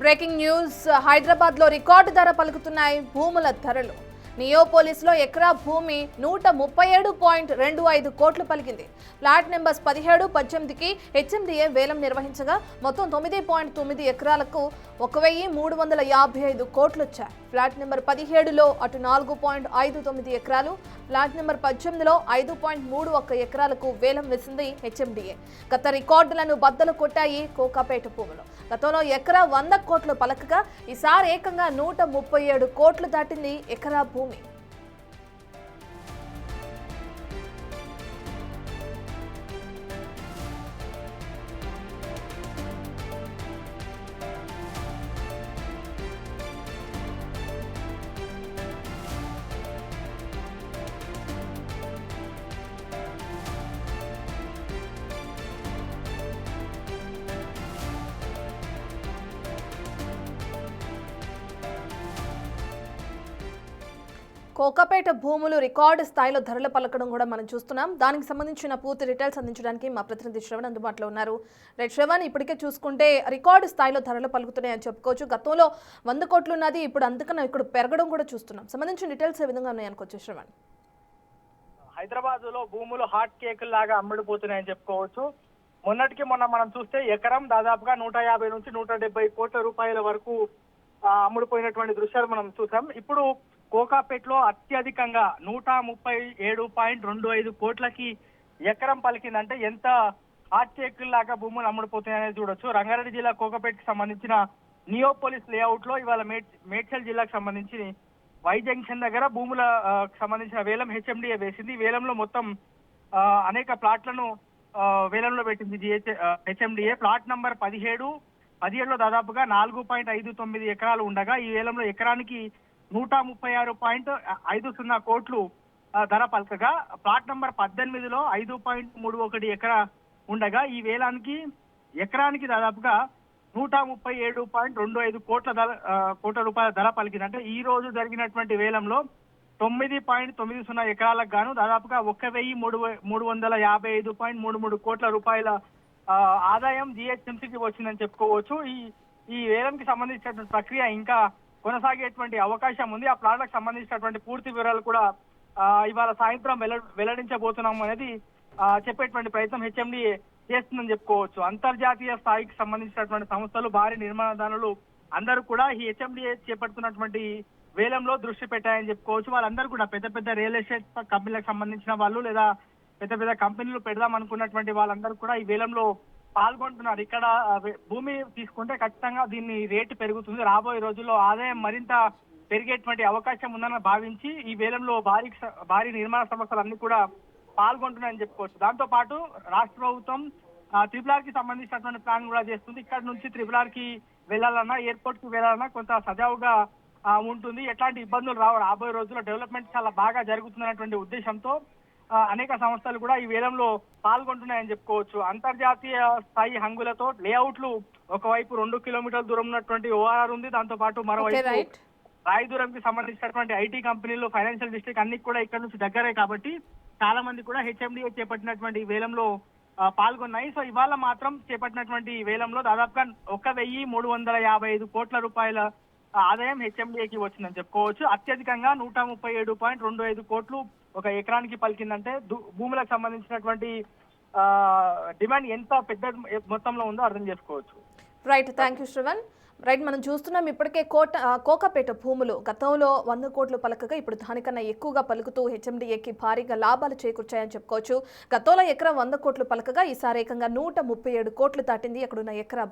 Breaking news Hyderabad లో record ధర పలుకుతున్నాయి భూముల ధరలు. నియోపోలిస్ లో ఎకరా భూమి 137.25 కోట్లు పలికింది. ఫ్లాట్ నెంబర్స్ 17, 18కి హెచ్ఎండిఏ వేలం నిర్వహించగా మొత్తం 9.9 ఎకరాలకు 1355 కోట్లు వచ్చాయి. ఫ్లాట్ నెంబర్ 17లో అటు 4.59 ఎకరాలు, ఫ్లాట్ నెంబర్ 18లో 5.31 ఎకరాలకు వేలం వేసింది హెచ్ఎండిఏ. గత రికార్డులను బద్దలు కొట్టాయి కోకాపేట భూములు. గతంలో ఎకరా 100 కోట్లు పలకగా ఈసారి ఏకంగా 137 కోట్లు దాటింది ఎకరా భూమి. కోకాపేట భూములు రికార్డు స్థాయిలో ధరలు పలకడం కూడా మనం చూస్తున్నాం. దానికి సంబంధించిన పూర్తి డీటెయిల్స్ అందించడానికి మా ప్రతినిధి శ్రవణ్ అందుబాటులో ఉన్నారు. రైట్ శ్రవణ్, ఇప్పటికే చూసుకుంటే రికార్డు స్థాయిలో ధరలు పలుకుతున్నాయని చెప్పుకోవచ్చు. గతంలో 100 కోట్లు ఉన్నది ఇప్పుడు అంతకన్నా ఇక్కడ పెరగడం కూడా చూస్తున్నాం. సంబంధించిన డీటెయిల్స్ ఏ విధంగా ఉన్నాయనుకోవచ్చు శ్రవణ్? హైదరాబాద్ లో భూములు హాట్ కేక్ లాగా అమ్ముడుపోతున్నాయని చెప్పుకోవచ్చు. మొన్నటికి మొన్న మనం చూస్తే ఎకరం దాదాపుగా 150 నుంచి 170 కోట్ల రూపాయల వరకు అమ్ముడుపోయినటువంటి దృశ్యాలు మనం చూసాం. ఇప్పుడు కోకాపేటలో అత్యధికంగా 137.25 కోట్లకి ఎకరం పలికిందంటే ఎంత హాట్ కేక్ లాగా భూములు అమ్ముడుపోతున్నాయని చూడొచ్చు. రంగారెడ్డి జిల్లా కోకాపేటకి సంబంధించిన నియోపోలిస్ లేఅవుట్ లో ఇవాళ మేడ్చల్ జిల్లాకు సంబంధించి వై జంక్షన్ దగ్గర భూముల సంబంధించిన వేలం హెచ్ఎండిఏ వేసింది. వేలంలో మొత్తం అనేక ప్లాట్లను వేలంలో పెట్టింది హెచ్ఎండిఏ. ప్లాట్ నంబర్ 17లో దాదాపుగా 4.59 ఎకరాలు ఉండగా ఈ వేలంలో ఎకరానికి 136.50 కోట్లు ధర పలకగా, ప్లాట్ నంబర్ 18లో 5.31 ఎకరా ఉండగా ఈ వేలానికి ఎకరానికి దాదాపుగా 137.25 కోట్ల రూపాయల ధర పలికింది. అంటే ఈ రోజు జరిగినటువంటి వేలంలో 9.90 ఎకరాలకు గాను దాదాపుగా 1,355.33 కోట్ల రూపాయల ఆదాయం జిహెచ్ఎంసీకి వచ్చిందని చెప్పుకోవచ్చు. ఈ వేలంకి సంబంధించినటువంటి ప్రక్రియ ఇంకా కొనసాగేటువంటి అవకాశం ఉంది. ఆ ప్లాట్లకు సంబంధించినటువంటి పూర్తి వివరాలు కూడా ఇవాళ సాయంత్రం వెల్లడించబోతున్నాం అనేది చెప్పేటువంటి ప్రయత్నం హెచ్ఎండిఏ చేస్తుందని చెప్పుకోవచ్చు. అంతర్జాతీయ స్థాయికి సంబంధించినటువంటి సంస్థలు, భారీ నిర్మాణదారులు అందరూ కూడా ఈ హెచ్ఎండిఏ చేపడుతున్నటువంటి వేలంలో దృష్టి పెట్టాయని చెప్పుకోవచ్చు. వాళ్ళందరూ కూడా పెద్ద పెద్ద రియల్ ఎస్టేట్ కంపెనీలకు సంబంధించిన వాళ్ళు లేదా పెద్ద పెద్ద కంపెనీలు పెడదాం అనుకున్నటువంటి వాళ్ళందరూ కూడా ఈ వేలంలో పాల్గొంటున్నారు. ఇక్కడ భూమి తీసుకుంటే ఖచ్చితంగా దీన్ని రేటు పెరుగుతుంది. రాబోయే రోజుల్లో ఆదాయం మరింత పెరిగేటువంటి అవకాశం ఉందని భావించి ఈ వేలంలో భారీ నిర్మాణ సంస్థలన్నీ కూడా పాల్గొంటున్నాయని చెప్పుకోవచ్చు. దాంతో పాటు రాష్ట్ర ప్రభుత్వం త్రిపుల్ కి సంబంధించినటువంటి ప్లాన్ కూడా చేస్తుంది. ఇక్కడ నుంచి త్రిపుల్ కి వెళ్లాలన్నా, ఎయిర్పోర్ట్ కి వెళ్లాలన్నా కొంత సజావుగా ఉంటుంది. ఎట్లాంటి ఇబ్బందులు రాబోయే రోజుల్లో డెవలప్మెంట్ చాలా బాగా జరుగుతుందన్నటువంటి ఉద్దేశంతో అనేక సంస్థలు కూడా ఈ వేలంలో పాల్గొంటున్నాయని చెప్పుకోవచ్చు. అంతర్జాతీయ స్థాయి హంగులతో లేఅవుట్లు ఒకవైపు 2 కిలోమీటర్ల దూరం ఉన్నటువంటి ఓఆర్ఆర్ ఉంది. దాంతో పాటు మరోవైపు రాయదురంకి సంబంధించినటువంటి ఐటీ కంపెనీలు, ఫైనాన్షియల్ డిస్ట్రిక్ట్ అన్ని కూడా ఇక్కడ నుంచి దగ్గరే కాబట్టి చాలా మంది కూడా హెచ్ఎండిఏ చేపట్టినటువంటి వేలంలో పాల్గొన్నాయి. సో ఇవాళ మాత్రం చేపట్టినటువంటి వేలంలో దాదాపుగా 1,355 కోట్ల రూపాయల ఆదాయం హెచ్ఎండిఏకి వచ్చిందని చెప్పుకోవచ్చు. అత్యధికంగా 137.25 కోట్లు ఒక ఎకరానికి పలికిందంటే భూములకు సంబంధించినటువంటి డిమాండ్ ఎంత పెద్ద మొత్తంలో ఉందో అర్థం చేసుకోవచ్చు. Right, thank you Shravan. Right, మనం చూస్తున్నాం ఇప్పటికే కోకాపేట భూములు గతంలో 100 కోట్లు పలకగా ఇప్పుడు దానికన్నా ఎక్కువగా పలుకుతూ హెచ్ఎండిఏకి భారీగా లాభాలు చేకూర్చాయని చెప్పుకోవచ్చు. గతంలో ఎకరా 100 కోట్లు పలకగా ఈసారి ఏకంగా 137 కోట్లు దాటింది అక్కడున్న ఎకరా